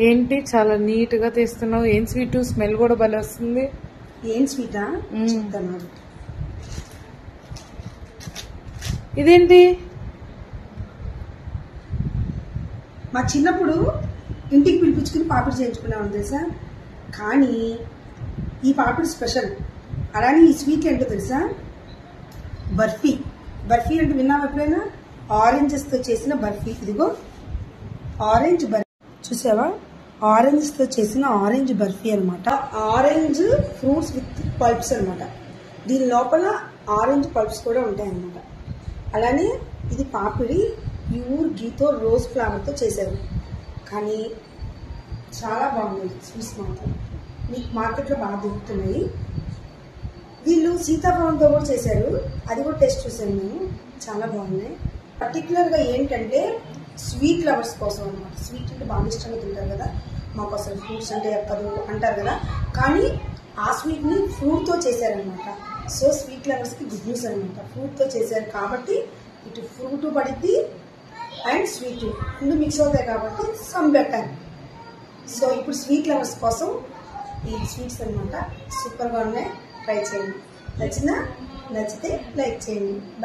ఏంటి చాలా నీట్ గా తీస్తున్నావు? ఏం స్వీట్? స్మెల్ కూడా భలే వస్తుంది. ఏం స్వీటా చెప్తాను. ఇదేంటి? మా చిన్నప్పుడు ఇంటికి పిలిపించుకుని పాపిడి చేయించుకున్నాం తెలుసా. కానీ ఈ పాపిడి స్పెషల్. అలానే ఈ స్వీట్ ఏంటో తెలుసా, బర్ఫీ. బర్ఫీ అంటే విన్నావు ఎప్పుడైనా? ఆరెంజెస్తో చేసిన బర్ఫీ. ఇదిగో ఆరెంజ్ బర్ఫీ చూసావా, ఆరెంజ్తో చేసిన ఆరెంజ్ బర్ఫీ అనమాట. ఆరెంజ్ ఫ్రూట్స్ విత్ పల్ప్స్ అనమాట. దీని లోపల ఆరెంజ్ పల్ప్స్ కూడా ఉంటాయి అన్నమాట. అలానే ఇది పాపిడి ప్యూర్ గీతో రోజ్ ఫ్లవర్తో చేశారు. కానీ చాలా బాగుంది స్వీట్స్ మాత్రం. మీకు మార్కెట్లో బాగా దొరుకుతున్నాయి. వీళ్ళు సీతాఫలంతో కూడా చేశారు, అది కూడా టేస్ట్ చూసాను నేను, చాలా బాగున్నాయి. పర్టికులర్గా ఏంటంటే స్వీట్ లవర్స్ కోసం అనమాట. స్వీట్ అంటే బాగా ఇష్టంగా తింటారు కదా, మాకు అసలు ఫ్రూట్స్ అంటే ఎక్కదు అంటారు కదా. కానీ ఆ స్వీట్ని ఫ్రూట్తో చేశారనమాట. సో స్వీట్ లవర్స్కి గుడ్ న్యూస్ అనమాట. ఫ్రూట్తో చేశారు కాబట్టి ఇటు ఫ్రూట్ పడిద్ది అండ్ స్వీట్ రెండు మిక్స్ అవుతాయి కాబట్టి సమ్ బెటర్. సో ఇప్పుడు స్వీట్ లవర్స్ కోసం ఈ స్వీట్స్ అనమాట. సూపర్గా ఉన్నాయి, ట్రై చేయండి. నచ్చితే లైక్ చేయండి.